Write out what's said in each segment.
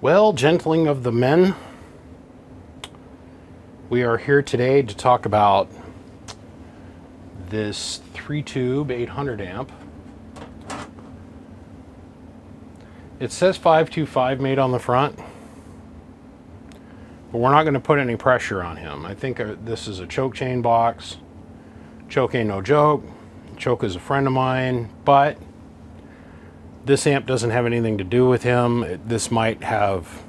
Well, gentling of the men, we are here today to talk about this 3-tube 800 amp. It says 525 made on the front, but we're not going to put any pressure on him. I think this is a choke chain box. Choke ain't no joke. Choke is a friend of mine, but this amp doesn't have anything to do with him. This might have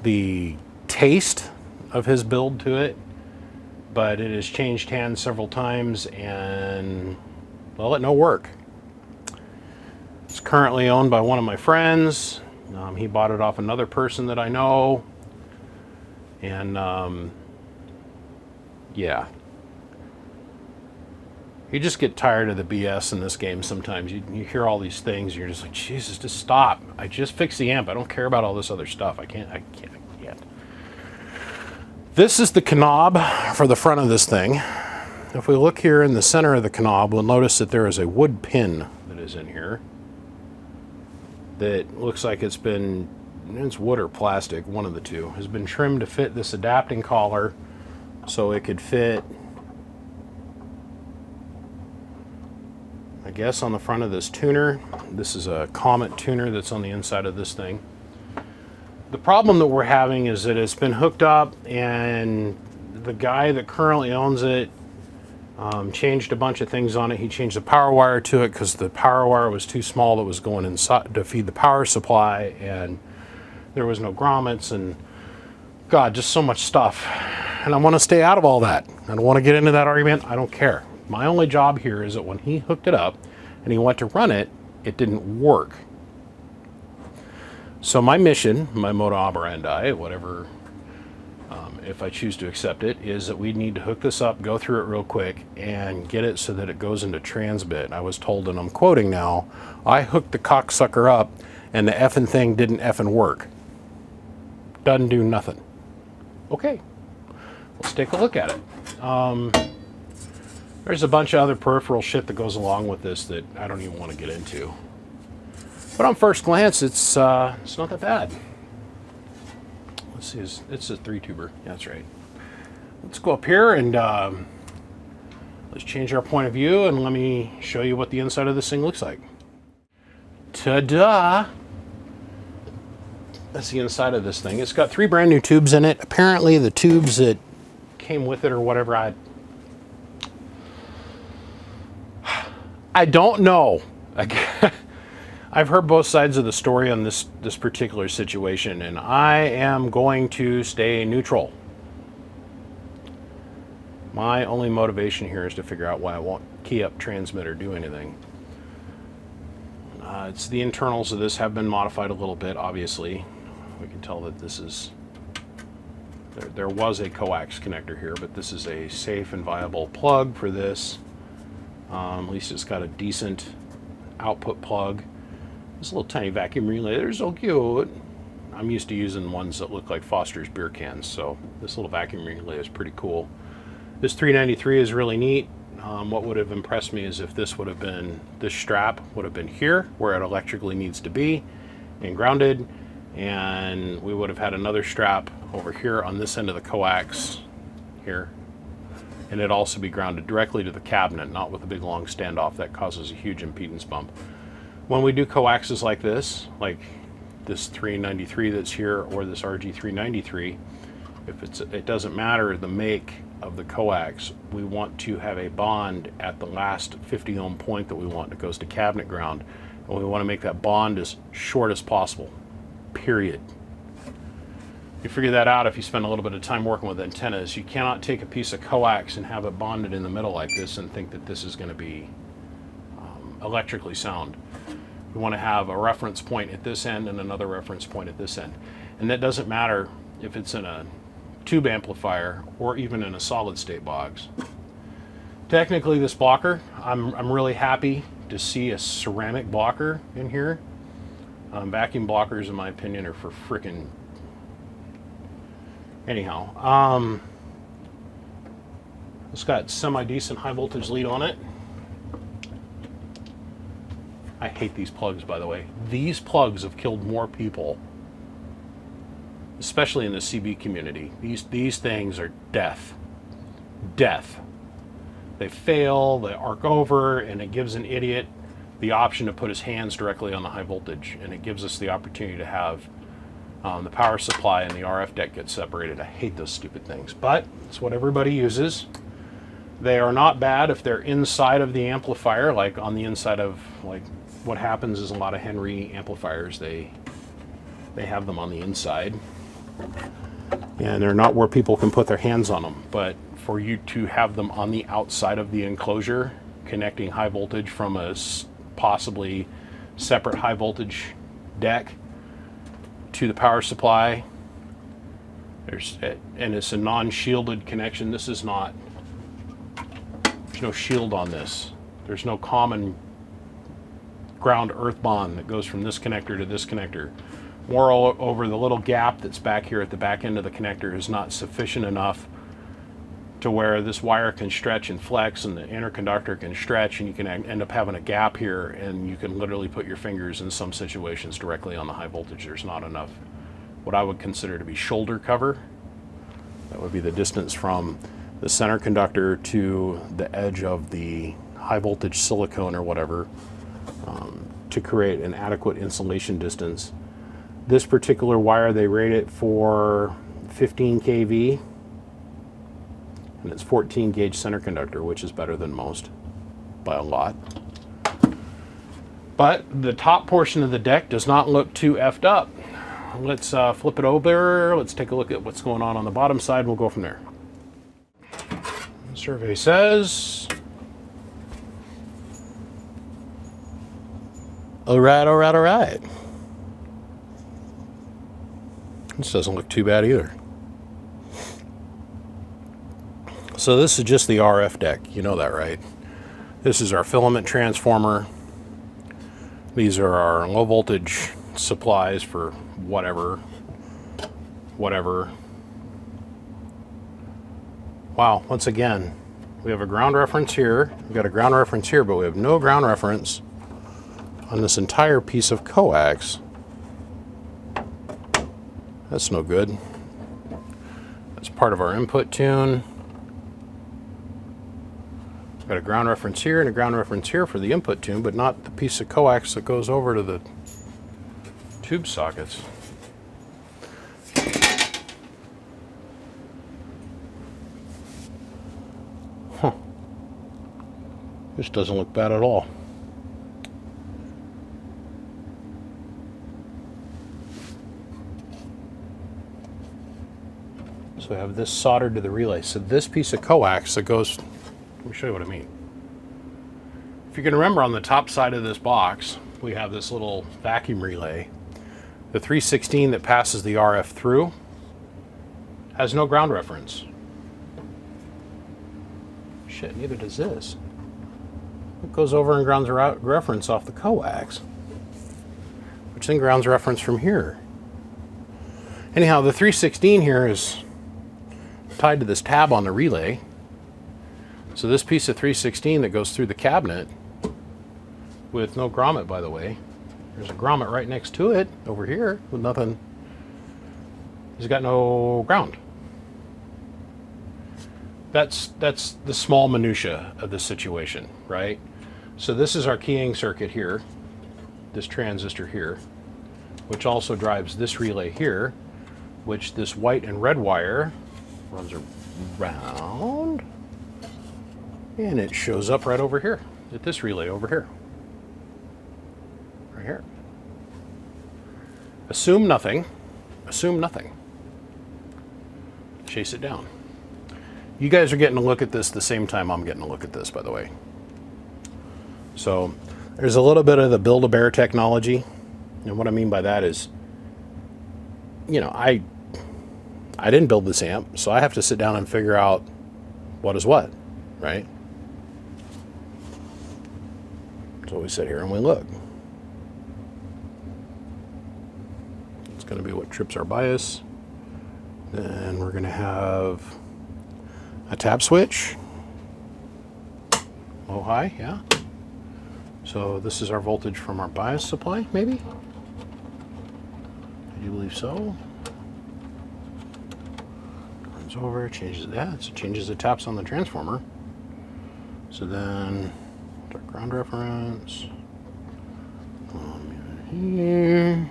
the taste of his build to it, but it has changed hands several times and, well, it no work. It's currently owned by one of my friends. He bought it off another person that I know. And yeah. You just get tired of the BS in this game sometimes. You hear all these things, and you're just like, Jesus, just stop. I just fixed the amp. I don't care about all this other stuff. I can't. This is the knob for the front of this thing. If we look here in the center of the knob, we'll notice that there is a wood pin that is in here that looks like it's wood or plastic, one of the two, has been trimmed to fit this adapting collar so it could fit, I guess, on the front of this tuner. This is a Comet tuner that's on the inside of this thing. The problem that we're having is that it's been hooked up, and the guy that currently owns it changed a bunch of things on it. He changed the power wire to it because the power wire was too small that was going inside to feed the power supply, and there was no grommets, and God, just so much stuff. And I want to stay out of all that. I don't want to get into that argument. I don't care. My only job here is that when he hooked it up and he went to run it, it didn't work. So my mission, my modus operandi, whatever, if I choose to accept it, is that we need to hook this up, go through it real quick, and get it so that it goes into transmit. I was told, and I'm quoting now, I hooked the cocksucker up and the effing thing didn't effing work. Doesn't do nothing. Okay, let's take a look at it. There's a bunch of other peripheral shit that goes along with this that I don't even want to get into. But on first glance, it's not that bad. Let's see, it's a 3-tuber. Yeah, that's right. Let's go up here and let's change our point of view, and let me show you what the inside of this thing looks like. Ta-da! That's the inside of this thing. It's got 3 brand new tubes in it. Apparently the tubes that came with it or whatever, I don't know. I've heard both sides of the story on this particular situation, and I am going to stay neutral. My only motivation here is to figure out why I won't key up, transmit, or do anything. It's the internals of this have been modified a little bit, obviously. We can tell that this is, there was a coax connector here, but this is a safe and viable plug for this. At least it's got a decent output plug. This little tiny vacuum relay, they're so cute. I'm used to using ones that look like Foster's beer cans, so this little vacuum relay is pretty cool. This 393 is really neat. What would have impressed me is if this strap would have been here where it electrically needs to be and grounded, and we would have had another strap over here on this end of the coax here, and it'd also be grounded directly to the cabinet, not with a big long standoff that causes a huge impedance bump. When we do coaxes like this 393 that's here, or this RG393, it doesn't matter the make of the coax, we want to have a bond at the last 50 ohm point that we want that goes to cabinet ground, and we want to make that bond as short as possible, period. You figure that out if you spend a little bit of time working with antennas. You cannot take a piece of coax and have it bonded in the middle like this and think that this is going to be electrically sound. We want to have a reference point at this end and another reference point at this end. And that doesn't matter if it's in a tube amplifier or even in a solid state box. Technically this blocker, I'm really happy to see a ceramic blocker in here. Vacuum blockers, in my opinion, are for frickin'... Anyhow, it's got semi-decent high voltage lead on it. I hate these plugs, by the way. These plugs have killed more people especially in the CB community. These things are death. Death. They fail, they arc over, and it gives an idiot the option to put his hands directly on the high voltage, and it gives us the opportunity to have the power supply and the RF deck get separated. I hate those stupid things, but it's what everybody uses. They are not bad if they're inside of the amplifier, like on the inside of, like, what happens is a lot of Henry amplifiers, they have them on the inside, and they're not where people can put their hands on them. But for you to have them on the outside of the enclosure, connecting high voltage from a possibly separate high voltage deck to the power supply, and it's a non-shielded connection. This is not, there's no shield on this. There's no common ground earth bond that goes from this connector to this connector. Moreover, the little gap that's back here at the back end of the connector is not sufficient enough to where this wire can stretch and flex, and the interconductor can stretch, and you can end up having a gap here, and you can literally put your fingers in some situations directly on the high voltage. There's not enough what I would consider to be shoulder cover. That would be the distance from the center conductor to the edge of the high voltage silicone or whatever, to create an adequate insulation distance. This particular wire, they rate it for 15 kV, and it's 14 gauge center conductor, which is better than most by a lot. But the top portion of the deck does not look too effed up. Let's flip it over. Let's take a look at what's going on the bottom side. We'll go from there. The survey says, all right. This doesn't look too bad either. So this is just the RF deck, you know that, right? This is our filament transformer. These are our low voltage supplies for whatever. Wow, once again, we have a ground reference here. We've got a ground reference here, but we have no ground reference on this entire piece of coax. That's no good. That's part of our input tune. Got a ground reference here and a ground reference here for the input tune, but not the piece of coax that goes over to the tube sockets. Huh. This doesn't look bad at all. So I have this soldered to the relay. So this piece of coax that goes, let me show you what I mean. If you can remember, on the top side of this box, we have this little vacuum relay. The 316 that passes the RF through has no ground reference. Shit, neither does this. It goes over and grounds reference off the coax, which then grounds reference from here. Anyhow, the 316 here is tied to this tab on the relay. So this piece of 316 that goes through the cabinet, with no grommet, by the way, there's a grommet right next to it over here with nothing. He's got no ground. That's the small minutia of the situation, right? So this is our keying circuit here, this transistor here, which also drives this relay here, which this white and red wire runs around, and it shows up right over here at this relay over here. Right here. Assume nothing. Assume nothing. Chase it down. You guys are getting a look at this the same time I'm getting a look at this, by the way. So there's a little bit of the Build-A-Bear technology. And what I mean by that is, you know, I didn't build this amp, so I have to sit down and figure out what is what, right? So we sit here and we look. It's going to be what trips our bias. Then we're going to have a tap switch. Low, high, yeah. So this is our voltage from our bias supply, maybe? I do believe so. Runs over, changes that, so it changes the taps on the transformer. So then, our ground reference. Here.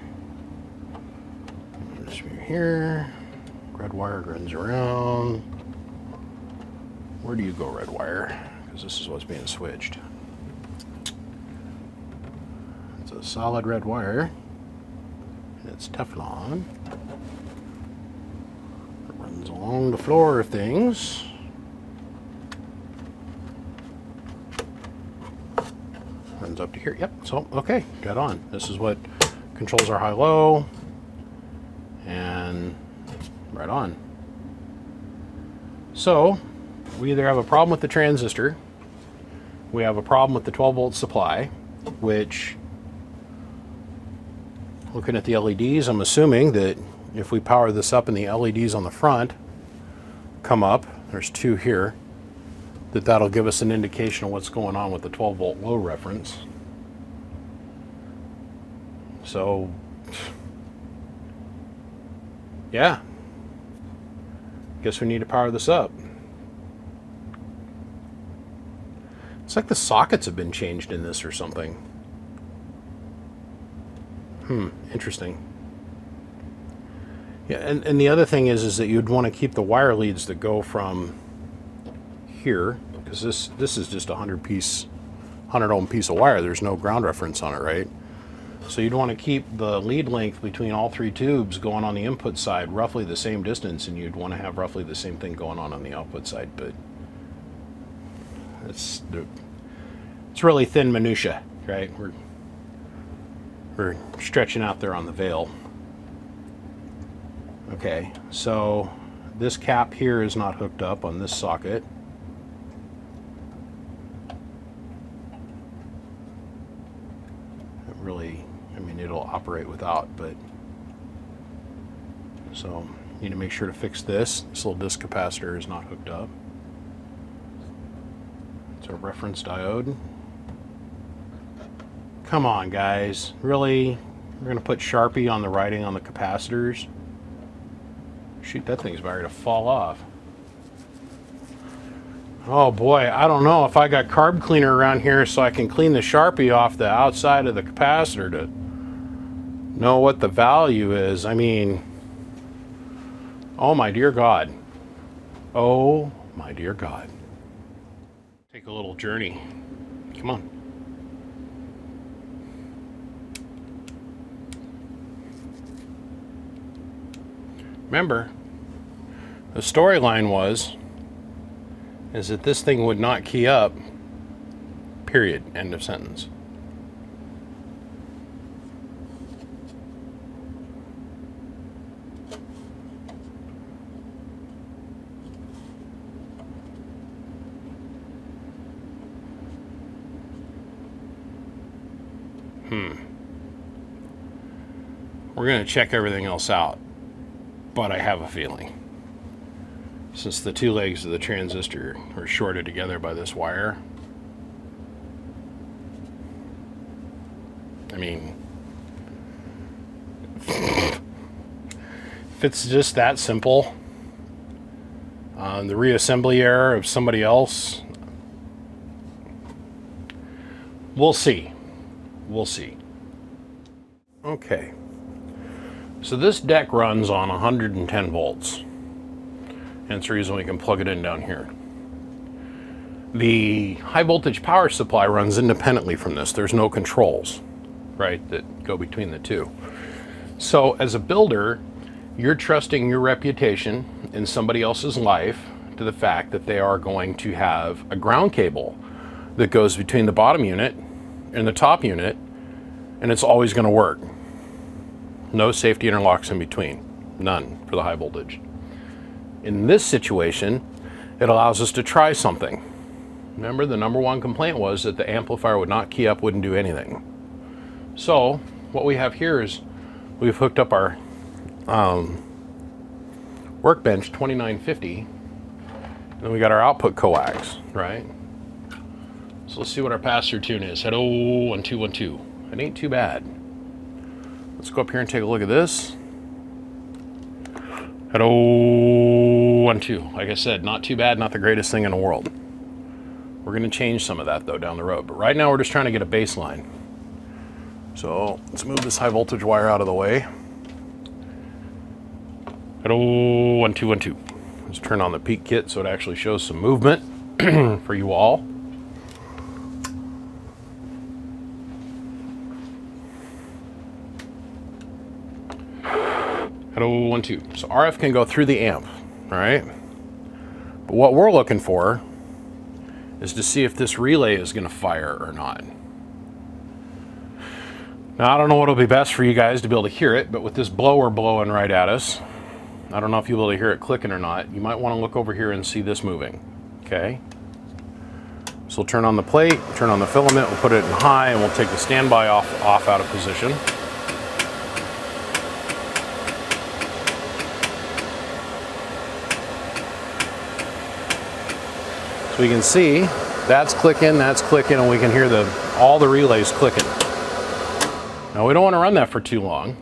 This here. Red wire runs around. Where do you go, red wire? Because this is what's being switched. It's a solid red wire. And it's Teflon. It runs along the floor of things. Runs up to here. Yep. So, okay, got on. This is what controls our high-low. And right on. So, we either have a problem with the transistor, we have a problem with the 12-volt supply, which, looking at the LEDs, I'm assuming that if we power this up and the LEDs on the front come up, there's two here, that'll give us an indication of what's going on with the 12-volt low reference. So, yeah, guess we need to power this up. It's like the sockets have been changed in this or something. Interesting. Yeah, and the other thing is that you'd want to keep the wire leads that go from here, because this is just a 100 ohm piece of wire. There's no ground reference on it, right? So you'd want to keep the lead length between all three tubes going on the input side roughly the same distance, and you'd want to have roughly the same thing going on the output side. But it's really thin minutia, right? We're stretching out there on the veil. Okay, so this cap here is not hooked up on this socket. It really, I mean, it'll operate without, but so you need to make sure to fix this. This little disc capacitor is not hooked up. It's a reference diode. Come on, guys. Really? We're going to put Sharpie on the writing on the capacitors? Shoot, that thing's about to fall off. Oh boy, I don't know if I got carb cleaner around here so I can clean the Sharpie off the outside of the capacitor to know what the value is. I mean, oh my dear God. Oh my dear God. Take a little journey. Come on. Remember, the storyline is that this thing would not key up, period, end of sentence. We're going to check everything else out, but I have a feeling, since the two legs of the transistor are shorted together by this wire, I mean, if it's just that simple, the reassembly error of somebody else, we'll see. We'll see. Okay. So this deck runs on 110 volts. And it's the reason we can plug it in down here. The high voltage power supply runs independently from this. There's no controls, right, that go between the two. So as a builder, you're trusting your reputation in somebody else's life to the fact that they are going to have a ground cable that goes between the bottom unit and the top unit, and it's always going to work. No safety interlocks in between. None for the high voltage. In this situation, it allows us to try something. Remember, the number one complaint was that the amplifier would not key up, wouldn't do anything. So what we have here is we've hooked up our Workbench 2950, and then we got our output coax, right? So let's see what our pass-through tune is. Hello, 1212. It ain't too bad. Let's go up here and take a look at this. Hello, 1, 2. Like I said, not too bad, not the greatest thing in the world. We're going to change some of that though down the road, but right now we're just trying to get a baseline. So let's move this high voltage wire out of the way. Hello, 1, 2, 1, 2. Let's turn on the peak kit so it actually shows some movement for you all. Hello, 1, 2. So RF can go through the amp, all right? But what we're looking for is to see if this relay is going to fire or not. Now, I don't know what'll be best for you guys to be able to hear it, but with this blower blowing right at us, I don't know if you'll be able to hear it clicking or not. You might want to look over here and see this moving, okay? So we'll turn on the plate, turn on the filament, we'll put it in high, and we'll take the standby off out of position. So we can see that's clicking, and we can hear all the relays clicking. Now we don't want to run that for too long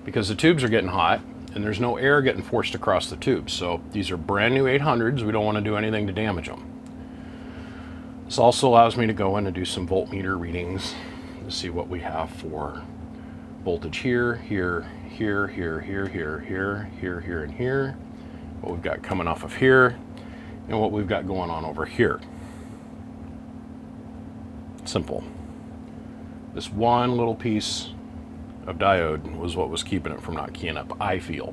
because the tubes are getting hot and there's no air getting forced across the tubes. So these are brand new 800s. We don't want to do anything to damage them. This also allows me to go in and do some voltmeter readings to see what we have for voltage here, here, here, here, here, here, here, here, here, and here. What we've got coming off of here and what we've got going on over here. Simple. This one little piece of diode was what was keeping it from not keying up, I feel.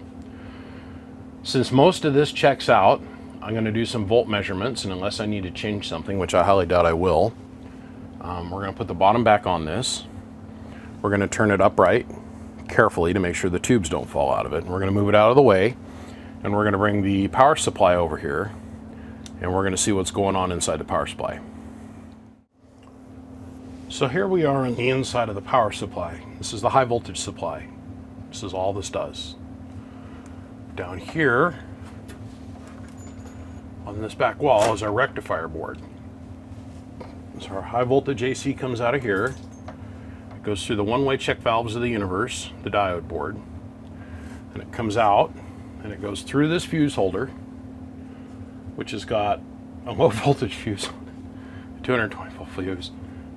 Since most of this checks out, I'm going to do some volt measurements, and unless I need to change something, which I highly doubt I will, we're going to put the bottom back on this. We're going to turn it upright carefully to make sure the tubes don't fall out of it. And we're going to move it out of the way, and we're going to bring the power supply over here, and we're going to see what's going on inside the power supply. So here we are on the inside of the power supply. This is the high voltage supply. This is all this does. Down here on this back wall is our rectifier board. So our high voltage AC comes out of here. It goes through the one-way check valves of the universe, the diode board, and it comes out and it goes through this fuse holder, which has got a low voltage fuse, 220 volt fuse,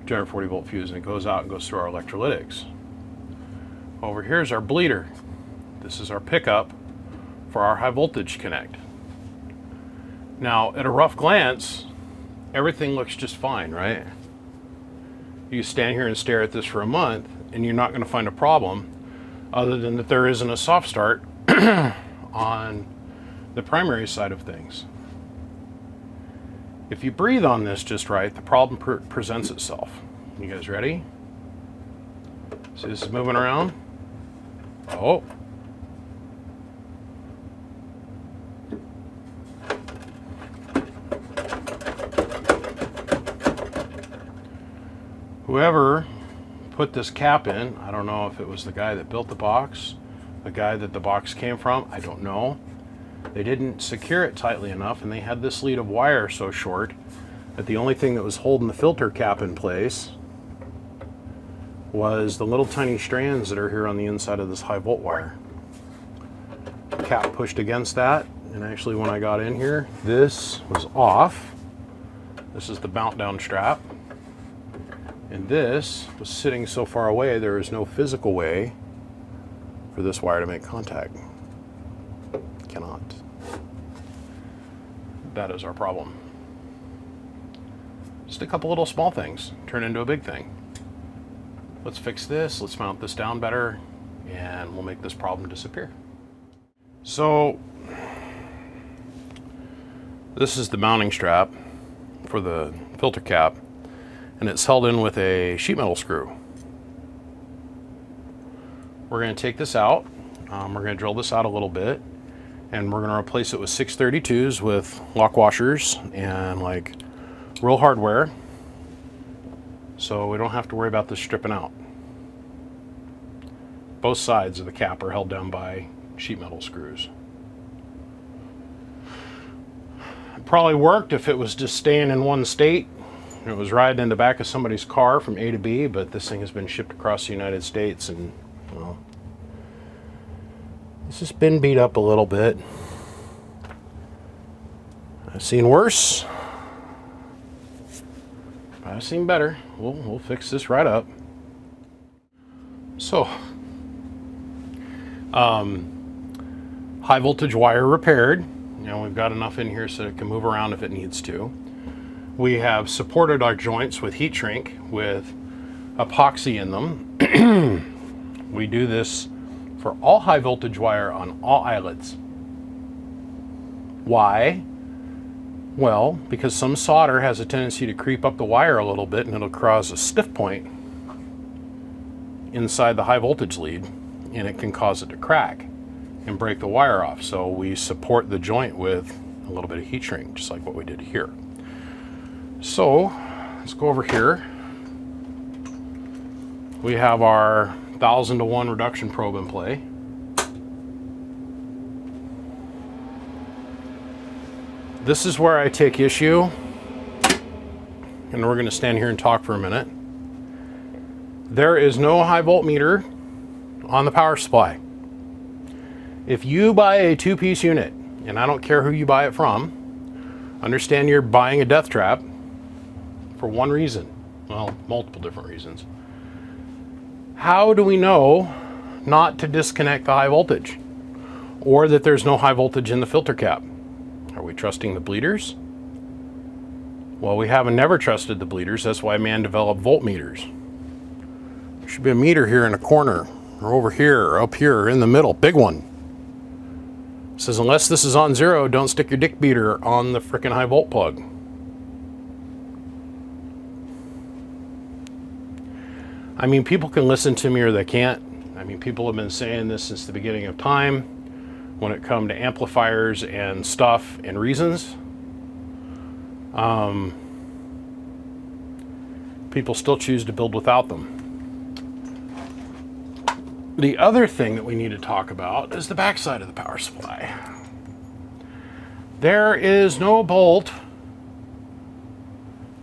240 volt fuse, and it goes out and goes through our electrolytics. Over here is our bleeder. This is our pickup for our high voltage connect. Now, at a rough glance, everything looks just fine, right? You stand here and stare at this for a month, and you're not going to find a problem other than that there isn't a soft start on the primary side of things. If you breathe on this just right, the problem presents itself. You guys ready? See, this is moving around. Oh. Whoever put this cap in, I don't know if it was the guy that built the box, the guy that the box came from, I don't know. They didn't secure it tightly enough, and they had this lead of wire so short that the only thing that was holding the filter cap in place was the little tiny strands that are here on the inside of this high volt wire. The cap pushed against that, and actually when I got in here, this was off. This is the mount down strap. And this was sitting so far away, there is no physical way for this wire to make contact. Cannot. That is our problem. Just a couple little small things turn into a big thing. Let's fix this, let's mount this down better, and we'll make this problem disappear. So, this is the mounting strap for the filter cap, and it's held in with a sheet metal screw. We're going to take this out, we're going to drill this out a little bit, and we're going to replace it with 632s with lock washers and like real hardware, so we don't have to worry about this stripping out. Both sides of the cap are held down by sheet metal screws. It probably worked if it was just staying in one state. It was riding in the back of somebody's car from A to B, but this thing has been shipped across the United States, and well, This has been beat up a little bit. I've seen worse. I've seen better. We'll fix this right up. So, high voltage wire repaired. You know, we've got enough in here so it can move around if it needs to. We have supported our joints with heat shrink with epoxy in them. We do this for all high voltage wire on all eyelets. Why? Well, because some solder has a tendency to creep up the wire a little bit and it'll cause a stiff point inside the high voltage lead, and it can cause it to crack and break the wire off. So we support the joint with a little bit of heat shrink, just like what we did here. So let's go over here. We have our 1000-to-1 reduction probe in play. This is where I take issue, and we're going to stand here and talk for a minute. There is no high voltmeter on the power supply. If you buy a 2-piece unit, and I don't care who you buy it from, understand you're buying a death trap for one reason. Well, multiple different reasons. How do we know not to disconnect the high voltage? Or that there's no high voltage in the filter cap? Are we trusting the bleeders? Well, we haven't never trusted the bleeders. That's why man developed voltmeters. There should be a meter here in a corner, or over here, or up here, or in the middle, big one. It says, unless this is on 0, don't stick your dick beater on the frickin' high volt plug. I mean, people can listen to me or they can't. I mean, people have been saying this since the beginning of time when it comes to amplifiers and stuff and reasons. People still choose to build without them. The other thing that we need to talk about is the backside of the power supply. There is no bolt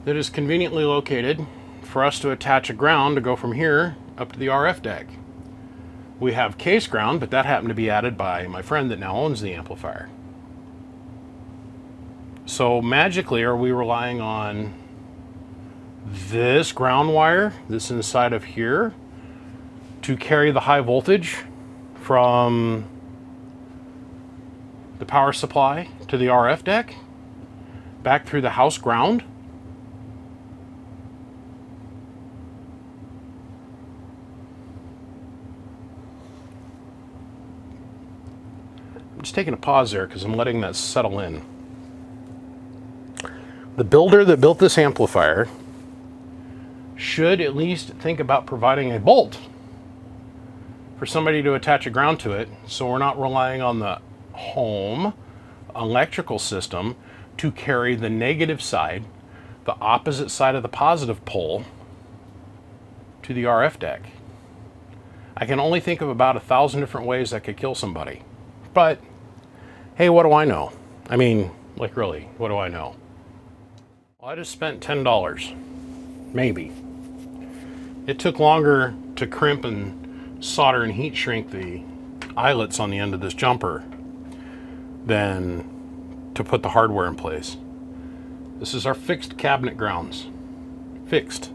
that is conveniently located for us to attach a ground to go from here up to the RF deck. We have case ground, but that happened to be added by my friend that now owns the amplifier. So magically, are we relying on this ground wire, this inside of here, to carry the high voltage from the power supply to the RF deck, back through the house ground? I'm just taking a pause there because I'm letting that settle in. The builder that built this amplifier should at least think about providing a bolt for somebody to attach a ground to it, so we're not relying on the home electrical system to carry the negative side, the opposite side of the positive pole, to the RF deck. I can only think of about 1,000 different ways that could kill somebody. But, hey, what do I know? I mean, like really, what do I know? Well, I just spent $10, maybe. It took longer to crimp and solder and heat shrink the eyelets on the end of this jumper than to put the hardware in place. This is our fixed cabinet grounds. Fixed.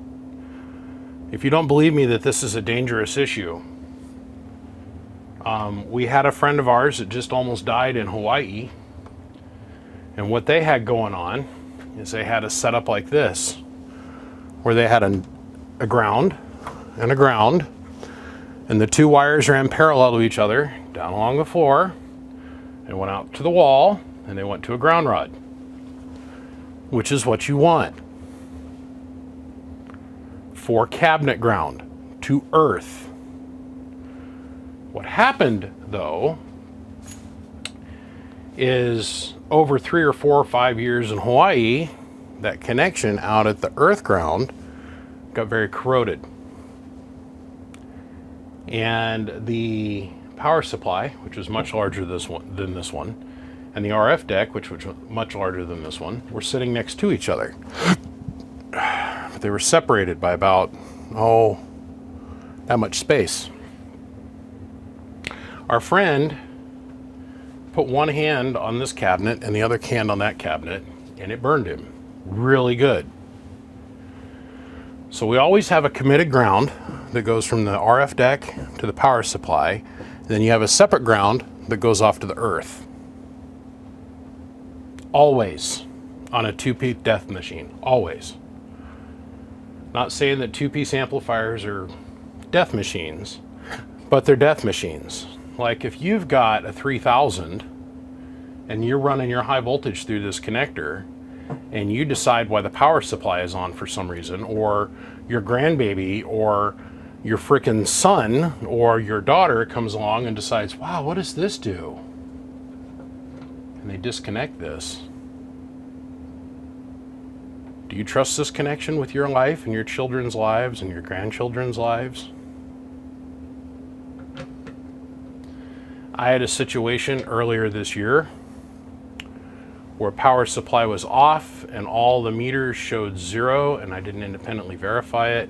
If you don't believe me that this is a dangerous issue, we had a friend of ours that just almost died in Hawaii, and what they had going on is they had a setup like this, where they had a ground and a ground, and the two wires ran parallel to each other down along the floor and went out to the wall, and they went to a ground rod, which is what you want for cabinet ground to earth. What happened, though, is over 3 or 4 or 5 years in Hawaii, that connection out at the earth ground got very corroded. And the power supply, which was much larger than this one, and the RF deck, which was much larger than this one, were sitting next to each other. But they were separated by about, that much space. Our friend put one hand on this cabinet and the other hand on that cabinet, and it burned him really good. So we always have a committed ground that goes from the RF deck to the power supply. Then you have a separate ground that goes off to the earth. Always on a two-piece death machine, always. Not saying that two-piece amplifiers are death machines, but they're death machines. Like if you've got a 3000 and you're running your high voltage through this connector and you decide why the power supply is on for some reason, or your grandbaby or your frickin' son or your daughter comes along and decides, wow, what does this do? And they disconnect this. Do you trust this connection with your life and your children's lives and your grandchildren's lives? I had a situation earlier this year where power supply was off and all the meters showed 0 and I didn't independently verify it.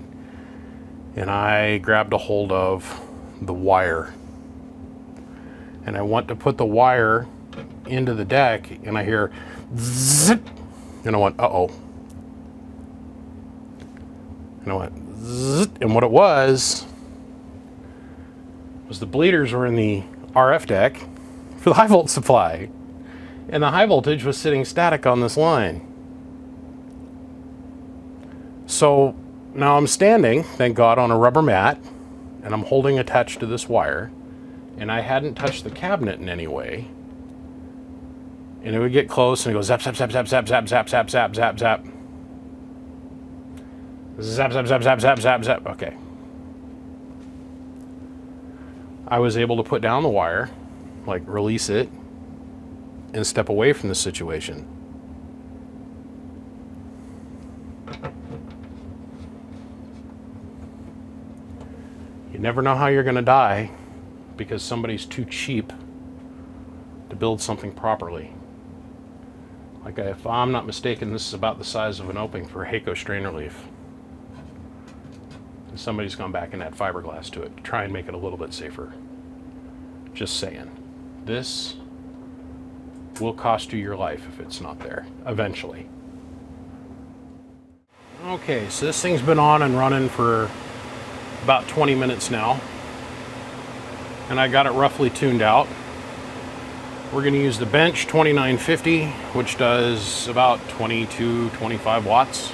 And I grabbed a hold of the wire. And I went to put the wire into the deck and I hear zip. And I went, uh-oh. And I went zip. And what it was the bleeders were in the RF deck for the high volt supply. And the high voltage was sitting static on this line. So now I'm standing, thank God, on a rubber mat, and I'm holding attached to this wire, and I hadn't touched the cabinet in any way. And it would get close, and it goes zap, zap, zap, zap, zap, zap, zap, zap, zap, zap, zap. Zap, zap, zap, zap, zap, zap, zap. Okay. I was able to put down the wire, like release it, and step away from the situation. You never know how you're going to die because somebody's too cheap to build something properly. Like if I'm not mistaken, this is about the size of an opening for a Hakko strainer leaf. And somebody's gone back and add fiberglass to it to try and make it a little bit safer. Just saying. This will cost you your life if it's not there, eventually. Okay, so this thing's been on and running for about 20 minutes now. And I got it roughly tuned out. We're going to use the Bench 2950, which does about 22, 25 watts.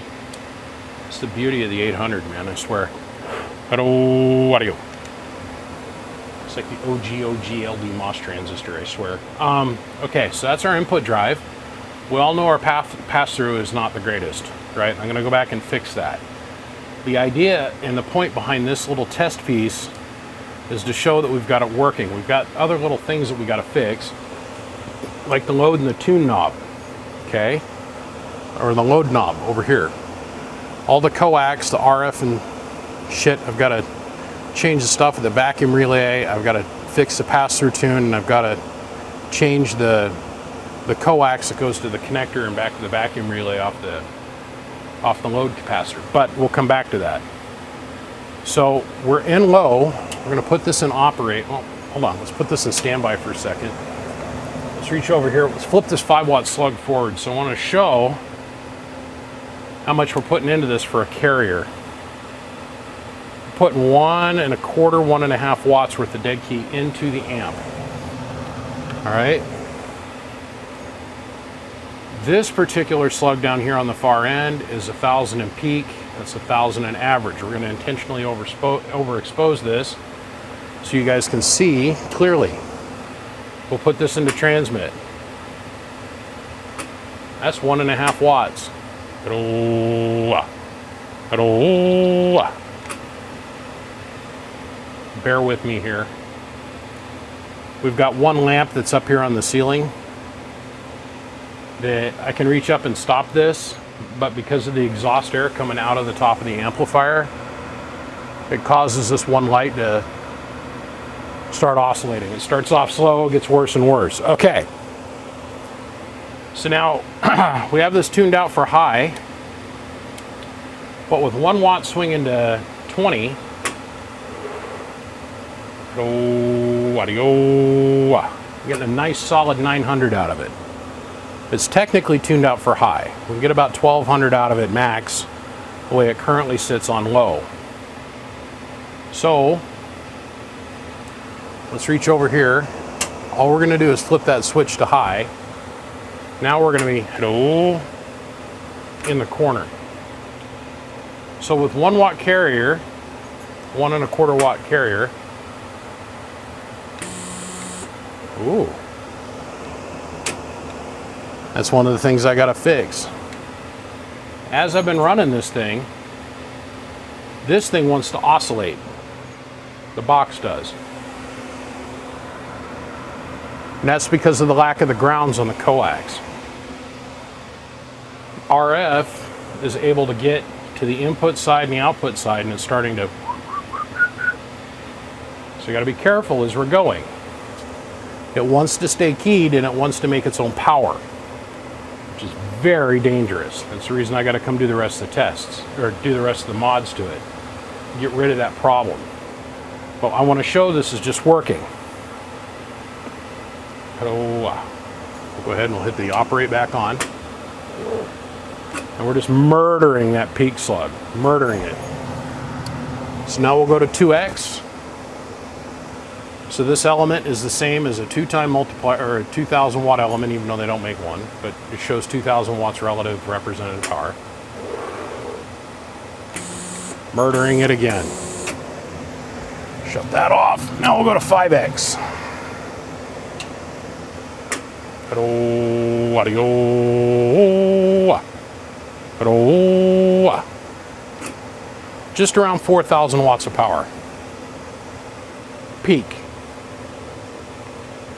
It's the beauty of the 800, man, I swear. Hello, audio. It's like the OG LD MOS transistor, I swear. Okay, so that's our input drive. We all know our pass-through is not the greatest, right? I'm gonna go back and fix that. The idea and the point behind this little test piece is to show that we've got it working. We've got other little things that we gotta fix, like the load and the tune knob, okay? Or the load knob over here. All the coax, the RF and shit, I've gotta change the stuff with the vacuum relay. I've got to fix the pass-through tune, and I've got to change the coax that goes to the connector and back to the vacuum relay off the load capacitor. But we'll come back to that. So we're in low. We're going to put this in operate. Oh, hold on. Let's put this in standby for a second. Let's reach over here. Let's flip this 5-watt slug forward. So I want to show how much we're putting into this for a carrier. Putting 1 1/4, 1.5 watts worth of dead key into the amp. All right. This particular slug down here on the far end is 1,000 in peak. That's 1,000 in average. We're going to intentionally overexpose this so you guys can see clearly. We'll put this into transmit. That's 1.5 watts. Bear with me here. We've got one lamp that's up here on the ceiling that I can reach up and stop this, but because of the exhaust air coming out of the top of the amplifier, it causes this one light to start oscillating. It starts off slow, gets worse and worse. Okay. So now we have this tuned out for high, but with 1 watt swinging to 20, audio. You're getting a nice solid 900 out of it. It's technically tuned out for high. We can get about 1200 out of it max, the way it currently sits on low. So let's reach over here. All we're gonna do is flip that switch to high. Now we're gonna be in the corner. So with 1 watt carrier, 1¼ watt carrier, ooh, that's one of the things I gotta fix. As I've been running this thing wants to oscillate. The box does. And that's because of the lack of the grounds on the coax. RF is able to get to the input side and the output side, and it's starting to. So you got to be careful as we're going. It wants to stay keyed and it wants to make its own power, which is very dangerous. That's the reason I got to come do the rest of the tests, or do the rest of the mods to it. Get rid of that problem. But I want to show this is just working. We'll go ahead and we'll hit the operate back on. And we're just murdering that peak slug, murdering it. So now we'll go to 2x. So this element is the same as a 2-time multiplier, or a 2000 watt element, even though they don't make one, but it shows 2000 watts relative representative power. Murdering it again. Shut that off. Now we'll go to 5x. Just around 4,000 watts of power. Peak.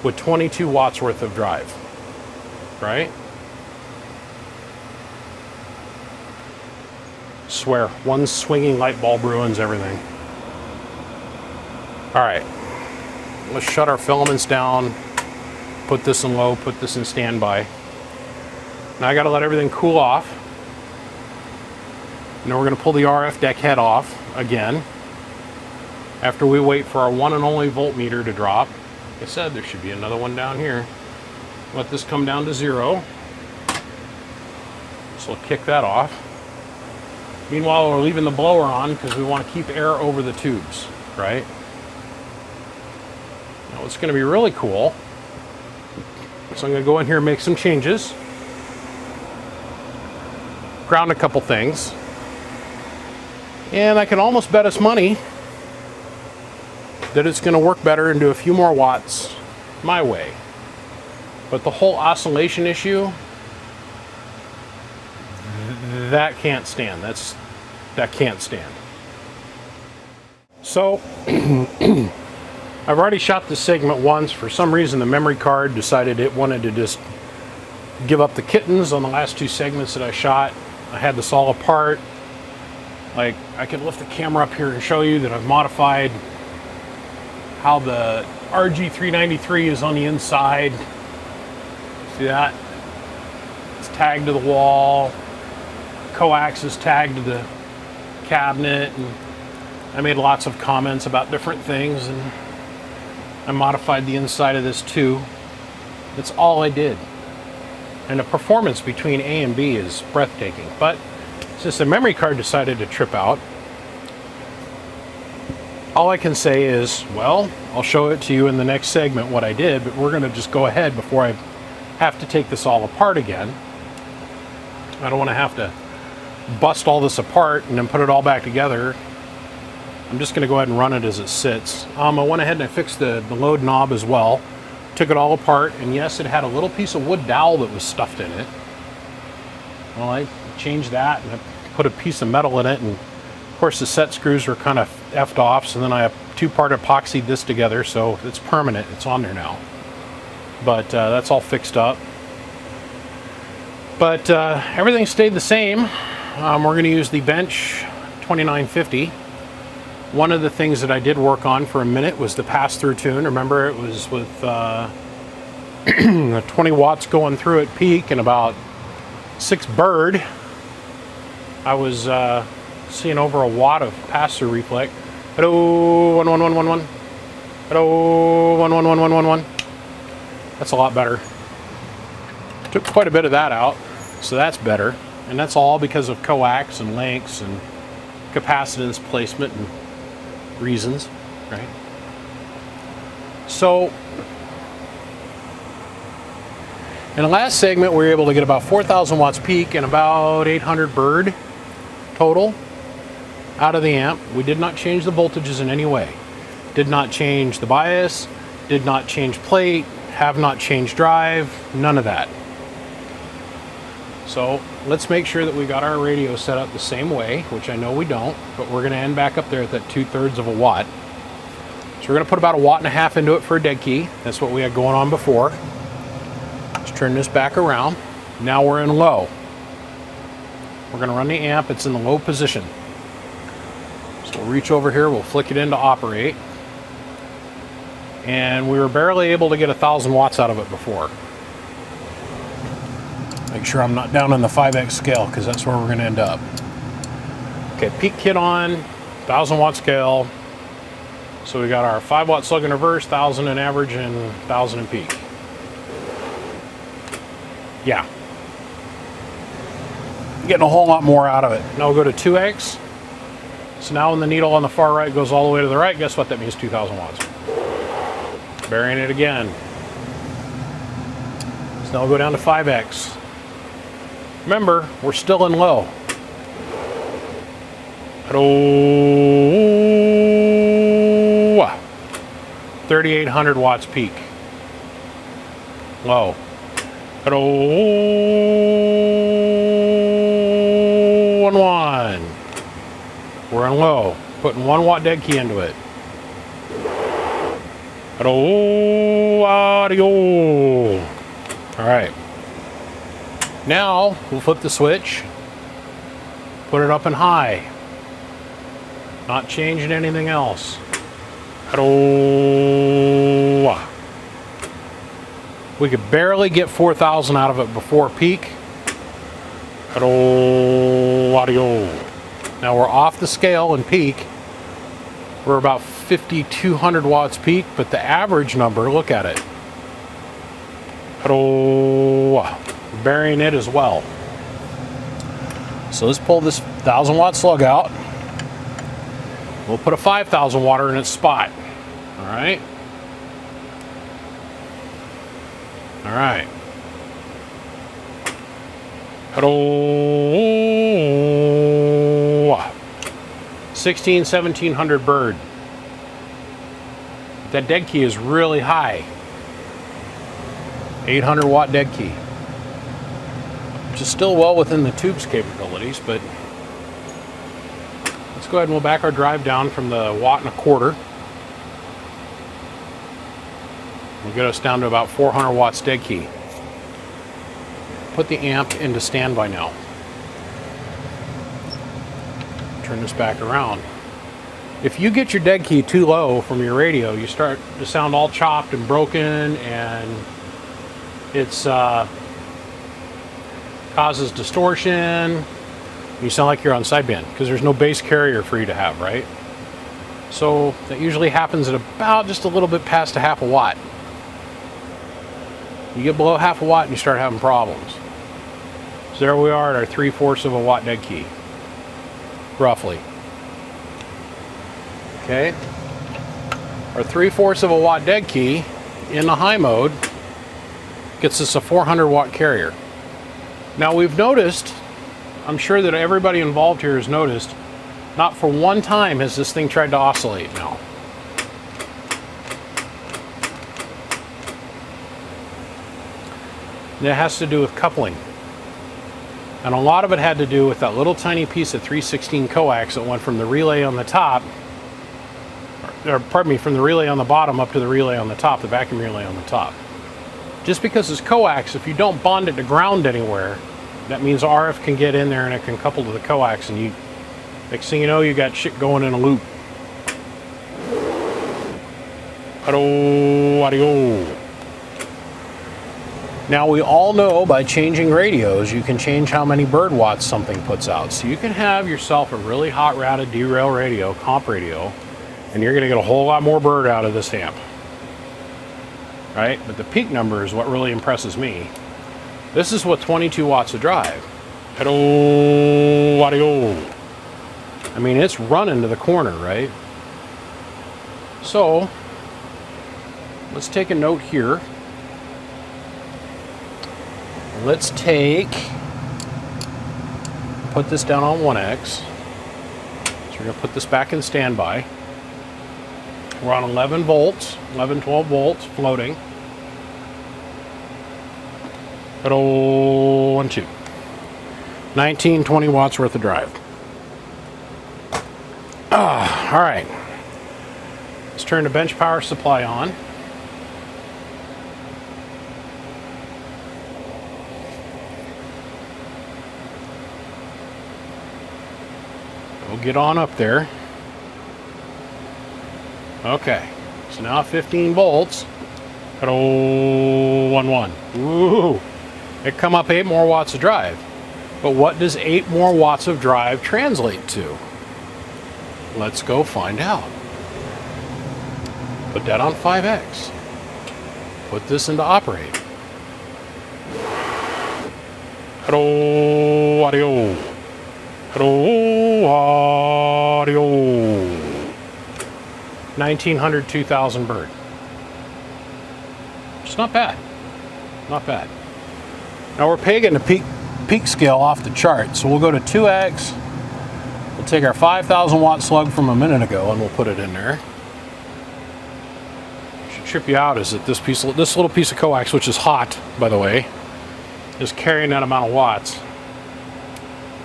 With 22 watts worth of drive. Right? Swear, one swinging light bulb ruins everything. Alright. Let's shut our filaments down. Put this in low, put this in standby. Now I gotta let everything cool off. And then we're gonna pull the RF deck head off again. After we wait for our one and only voltmeter to drop. Like I said, there should be another one down here. Let this come down to 0. So we'll kick that off. Meanwhile, we're leaving the blower on because we want to keep air over the tubes, right? Now what's gonna be really cool, so I'm going to go in here and make some changes. Ground a couple things. And I can almost bet us money that it's going to work better and do a few more watts my way. But the whole oscillation issue, that can't stand. That can't stand. So I've already shot this segment once. For some reason, the memory card decided it wanted to just give up the kittens on the last 2 segments that I shot. I had this all apart. Like, I could lift the camera up here and show you that I've modified how the RG393 is on the inside. See that? It's tagged to the wall. Coax is tagged to the cabinet. And I made lots of comments about different things, and I modified the inside of this too. That's all I did. And the performance between A and B is breathtaking. But since the memory card decided to trip out, all I can say is, well, I'll show it to you in the next segment what I did, but we're gonna just go ahead before I have to take this all apart again. I don't want to have to bust all this apart and then put it all back together. I'm just going to go ahead and run it as it sits. I went ahead and I fixed the load knob as well. Took it all apart, and yes, it had a little piece of wood dowel that was stuffed in it. Well, I changed that and I put a piece of metal in it, and of course the set screws were kind of effed off, so then I 2-part epoxied this together, so it's permanent. It's on there now. But that's all fixed up. But everything stayed the same. We're going to use the Bench 2950. One of the things that I did work on for a minute was the pass-through tune. Remember, it was with 20 watts going through at peak and about 6 bird. I was seeing over a watt of pass-through reflect. Hello, 11111. Hello, 11111. That's a lot better. Took quite a bit of that out, so that's better. And that's all because of coax and links and capacitance placement and reasons, right? So in the last segment, we were able to get about 4,000 watts peak and about 800 bird total out of the amp. We did not change the voltages in any way. Did not change the bias, did not change plate, have not changed drive, none of that. So let's make sure that we got our radio set up the same way, which I know we don't, but we're gonna end back up there at that 2/3 of a watt. So we're gonna put about 1.5 watts into it for a dead key. That's what we had going on before. Let's turn this back around. Now we're in low. We're gonna run the amp, it's in the low position. So we'll reach over here, we'll flick it into operate. And we were barely able to get 1,000 watts out of it before. Make sure I'm not down on the 5x scale because that's where we're gonna end up. Okay, peak kit on, 1,000 watt scale. So we got our 5 watt slug in reverse, 1,000 in average, and 1,000 in peak. Yeah. Getting a whole lot more out of it. Now we'll go to 2x. So now when the needle on the far right goes all the way to the right, guess what? That means 2,000 watts. Burying it again. So now we'll go down to 5x. Remember, we're still in low. 3,800 watts peak. Low. 1. We're in low. Putting 1 watt dead key into it. Audio. All right. Now we'll flip the switch, put it up in high, not changing anything else. We could barely get 4,000 out of it before peak. Audio. Now we're off the scale in peak. We're about 5,200 watts peak, but the average number, look at it. Burying it as well. So let's pull this 1,000 watt slug out. We'll put a 5,000 watt in its spot. All right. All right. 1,700 bird. That dead key is really high. 800 watt dead key. Which is still well within the tube's capabilities, but let's go ahead and we'll back our drive down from the 1.25 watts. We'll get us down to about 400 watts dead key. Put the amp into standby now. Turn this back around. If you get your dead key too low from your radio, you start to sound all chopped and broken, and it's causes distortion. You sound like you're on sideband because there's no bass carrier for you to have, right? So that usually happens at about just a little bit past 1/2 watt. You get below 1/2 watt and you start having problems. So there we are at our 3/4 of a watt dead key, roughly. Okay, our 3/4 of a watt dead key in the high mode gets us a 400 watt carrier. Now we've noticed, I'm sure that everybody involved here has noticed, not for one time has this thing tried to oscillate now. And it has to do with coupling. And a lot of it had to do with that little tiny piece of 316 coax that went from the relay on the top, or pardon me, from the relay on the bottom up to the relay on the top, the vacuum relay on the top. Just because it's coax, if you don't bond it to ground anywhere, that means RF can get in there and it can couple to the coax, and you, next thing you know, you got shit going in a loop. Audio. Now we all know by changing radios, you can change how many bird watts something puts out. So you can have yourself a really hot routed derail radio, comp radio, and you're gonna get a whole lot more bird out of this amp. right? But the peak number is what really impresses me. This is with 22 watts of drive. Hello, audio. I mean, it's running to the corner, right? So, let's take a note here. Let's put this down on 1X. So we're going to put this back in standby. We're on 11 volts, 11, 12 volts, floating. Hello, 1, 2. 19, 20 watts worth of drive. All right. Let's turn the bench power supply on. We'll get on up there. Okay. So now 15 volts. Hello, 1, 1. Woo! It come up 8 more watts of drive. But what does 8 more watts of drive translate to? Let's go find out. Put that on 5X. Put this into operate. Hello, audio. Hello, audio. 1900, 2000 bird. It's not bad. Not bad. Now we're pegging the peak scale off the chart, so we'll go to 2X. We'll take our 5,000 watt slug from a minute ago and we'll put it in there. What should trip you out is that this little piece of coax, which is hot, by the way, is carrying that amount of watts.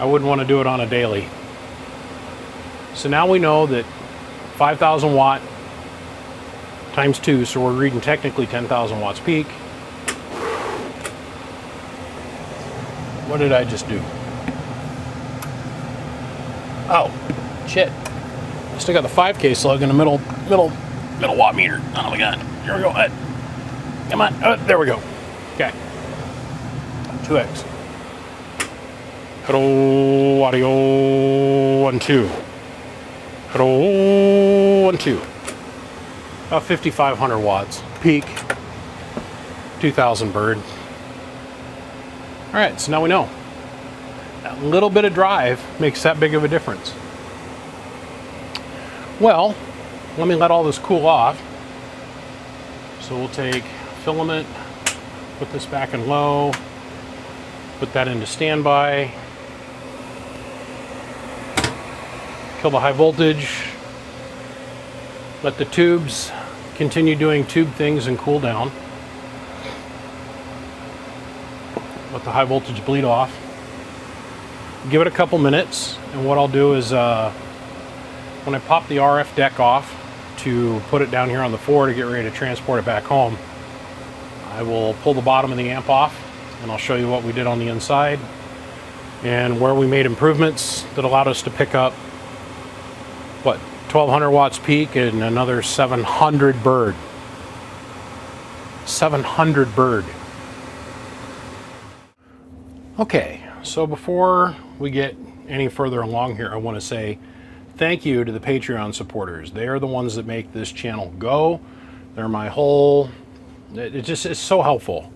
I wouldn't want to do it on a daily. So now we know that 5,000 watt times 2, so we're reading technically 10,000 watts peak. What did I just do? Oh, shit. I still got the 5K slug in the middle watt meter. Oh my god. Here we go. Come on. There we go. Okay. 2X. Hello, audio, 1, 2. Hello, 1, 2. About 5,500 watts. Peak. 2,000 bird. All right, so now we know. That little bit of drive makes that big of a difference. Well, let me let all this cool off. So we'll take filament, put this back in low, put that into standby, kill the high voltage, let the tubes continue doing tube things and cool down. Let the high voltage bleed off. Give it a couple minutes, and what I'll do is when I pop the RF deck off to put it down here on the floor to get ready to transport it back home, I will pull the bottom of the amp off and I'll show you what we did on the inside and where we made improvements that allowed us to pick up, what, 1,200 watts peak and another 700 bird. 700 bird. Okay, so before we get any further along here, I want to say thank you to the Patreon supporters. They are the ones that make this channel go. They're my whole, it's so helpful.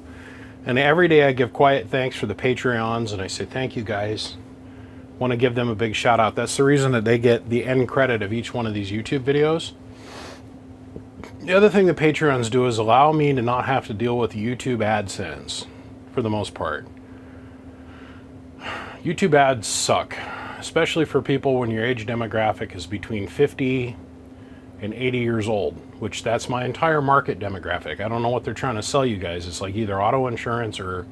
And every day I give quiet thanks for the Patreons and I say thank you guys. Want to give them a big shout out. That's the reason that they get the end credit of each one of these YouTube videos. The other thing the Patreons do is allow me to not have to deal with YouTube AdSense for the most part. YouTube ads suck, especially for people when your age demographic is between 50 and 80 years old, which that's my entire market demographic. I don't know what they're trying to sell you guys. It's like either auto insurance or,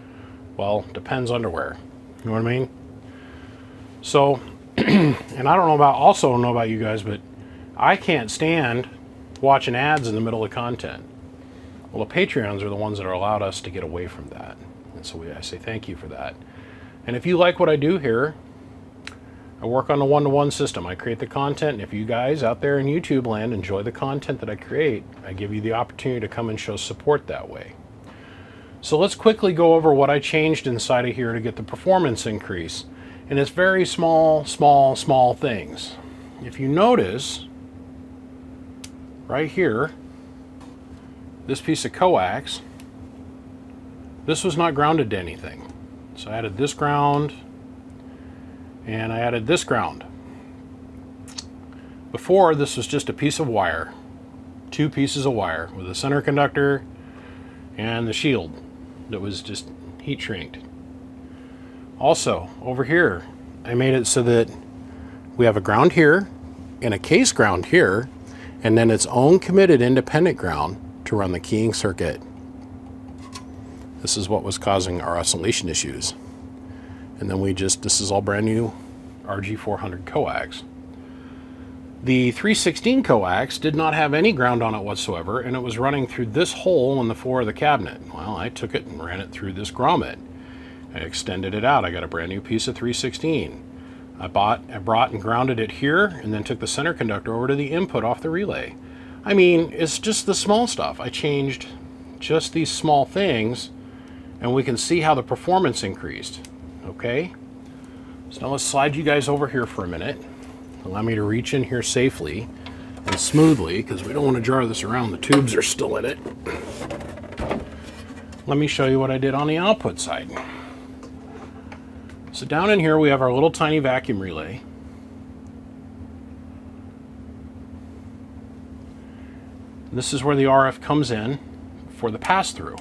well, depends underwear. You know what I mean? So, and I don't know about you guys, but I can't stand watching ads in the middle of content. Well, the Patreons are the ones that are allowed us to get away from that. And so I say thank you for that. And if you like what I do here, I work on a one-to-one system. I create the content, and if you guys out there in YouTube land enjoy the content that I create, I give you the opportunity to come and show support that way. So let's quickly go over what I changed inside of here to get the performance increase. And it's very small things. If you notice, right here, this piece of coax, this was not grounded to anything. So I added this ground, and I added this ground. Before, this was just a piece of wire, 2 pieces of wire with a center conductor and the shield that was just heat shrinked. Also, over here, I made it so that we have a ground here and a case ground here, and then its own committed independent ground to run the keying circuit. This is what was causing our oscillation issues. And then this is all brand new RG400 coax. The 316 coax did not have any ground on it whatsoever, and it was running through this hole in the floor of the cabinet. Well, I took it and ran it through this grommet. I extended it out. I got a brand new piece of 316. I brought and grounded it here, and then took the center conductor over to the input off the relay. I mean, it's just the small stuff. I changed just these small things, and we can see how the performance increased. Okay? So now let's slide you guys over here for a minute. Allow me to reach in here safely and smoothly, because we don't want to jar this around. The tubes are still in it. Let me show you what I did on the output side. So down in here we have our little tiny vacuum relay. This is where the RF comes in for the pass-through.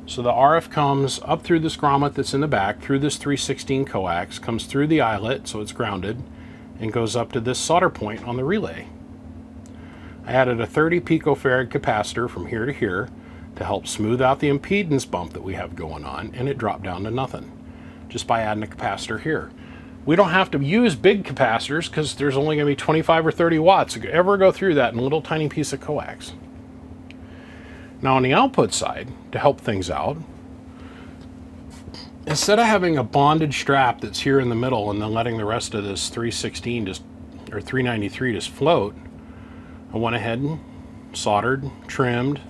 So the RF comes up through this grommet that's in the back, through this 316 coax, comes through the eyelet, so it's grounded, and goes up to this solder point on the relay. I added a 30 picofarad capacitor from here to here to help smooth out the impedance bump that we have going on, and it dropped down to nothing just by adding a capacitor here. We don't have to use big capacitors because there's only going to be 25 or 30 watts that could ever go through that in a little tiny piece of coax. Now on the output side, to help things out, instead of having a bonded strap that's here in the middle and then letting the rest of this 316 or 393 just float, I went ahead and soldered, trimmed,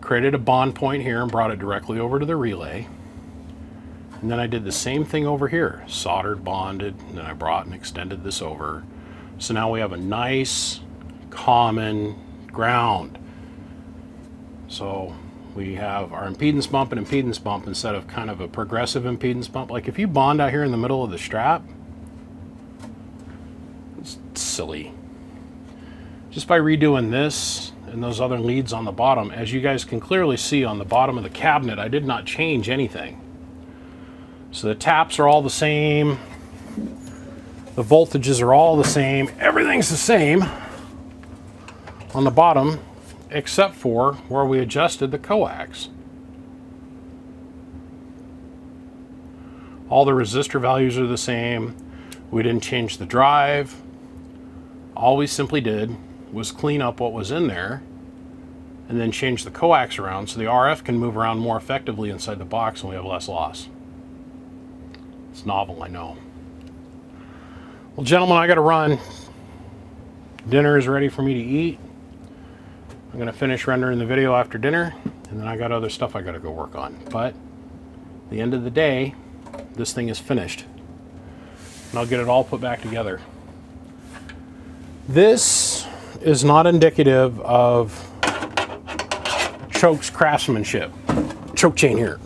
created a bond point here and brought it directly over to the relay. And then I did the same thing over here, soldered, bonded, and then I brought and extended this over. So now we have a nice, common ground. So we have our impedance bump and impedance bump instead of kind of a progressive impedance bump. Like if you bond out here in the middle of the strap, it's silly. Just by redoing this and those other leads on the bottom, as you guys can clearly see on the bottom of the cabinet, I did not change anything. So the taps are all the same. The voltages are all the same. Everything's the same on the bottom, except for where we adjusted the coax. All the resistor values are the same. We didn't change the drive. All we simply did was clean up what was in there and then change the coax around so the RF can move around more effectively inside the box and we have less loss. It's novel, I know. Well, gentlemen, I got to run. Dinner is ready for me to eat. I'm going to finish rendering the video after dinner, and then I got other stuff I got to go work on. But at the end of the day, this thing is finished. And I'll get it all put back together. This is not indicative of Choke's craftsmanship. Choke chain here.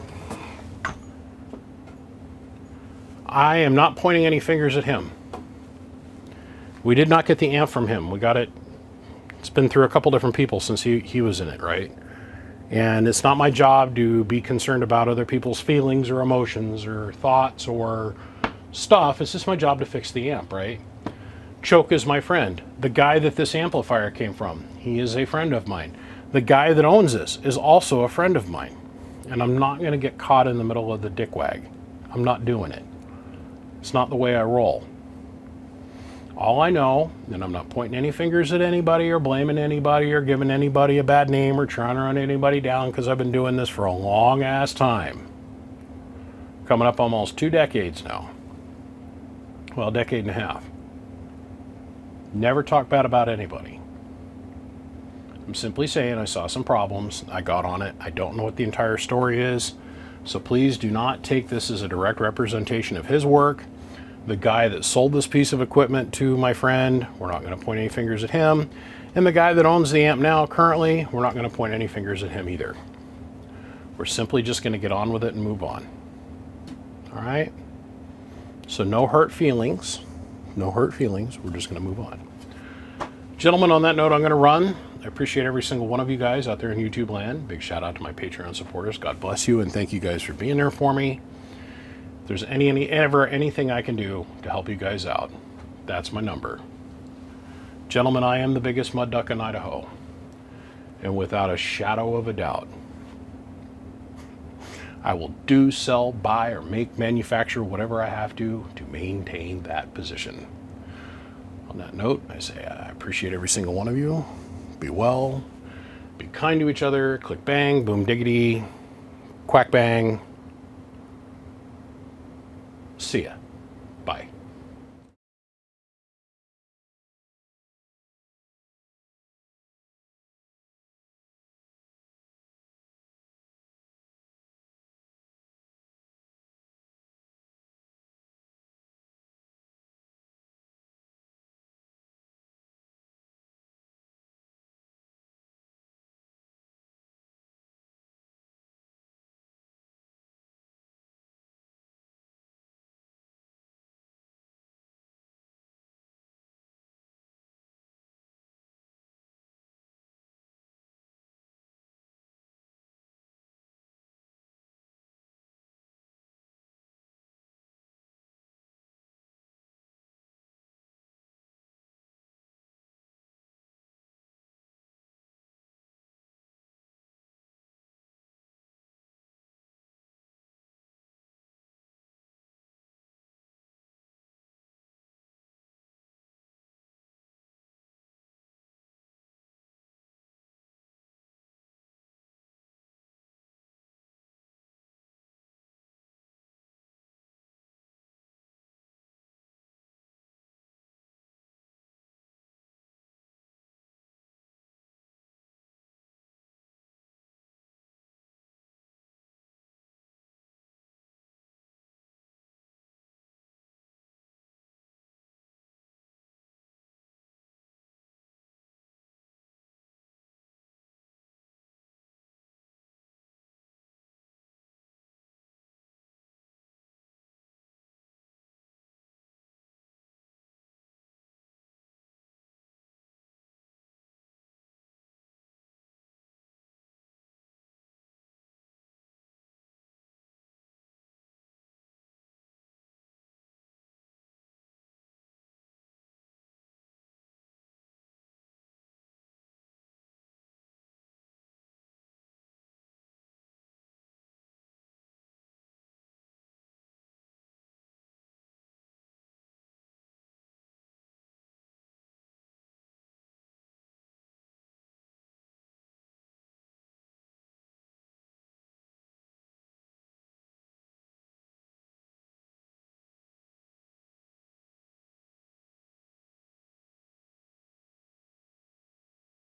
I am not pointing any fingers at him. We did not get the amp from him. We got it. It's been through a couple different people since he was in it, right? And it's not my job to be concerned about other people's feelings or emotions or thoughts or stuff. It's just my job to fix the amp, right? Choke is my friend. The guy that this amplifier came from, he is a friend of mine. The guy that owns this is also a friend of mine. And I'm not going to get caught in the middle of the dickwag. I'm not doing it. It's not the way I roll. All I know, and I'm not pointing any fingers at anybody or blaming anybody or giving anybody a bad name or trying to run anybody down, because I've been doing this for a long ass time. Coming up almost 2 decades now. Well, a decade and a half. Never talk bad about anybody. I'm simply saying I saw some problems. I got on it. I don't know what the entire story is. So please do not take this as a direct representation of his work. The guy that sold this piece of equipment to my friend, we're not going to point any fingers at him. And the guy that owns the amp now, currently, we're not going to point any fingers at him either. We're simply just going to get on with it and move on. All right? So no hurt feelings. No hurt feelings. We're just going to move on. Gentlemen, on that note, I'm going to run. I appreciate every single one of you guys out there in YouTube land. Big shout out to my Patreon supporters. God bless you, and thank you guys for being there for me. If there's anything I can do to help you guys out, that's my number. Gentlemen, I am the biggest mud duck in Idaho. And without a shadow of a doubt, I will do, sell, buy, or manufacture whatever I have to maintain that position. On that note, I say I appreciate every single one of you. Be well, be kind to each other, click bang, boom diggity, quack bang. See ya.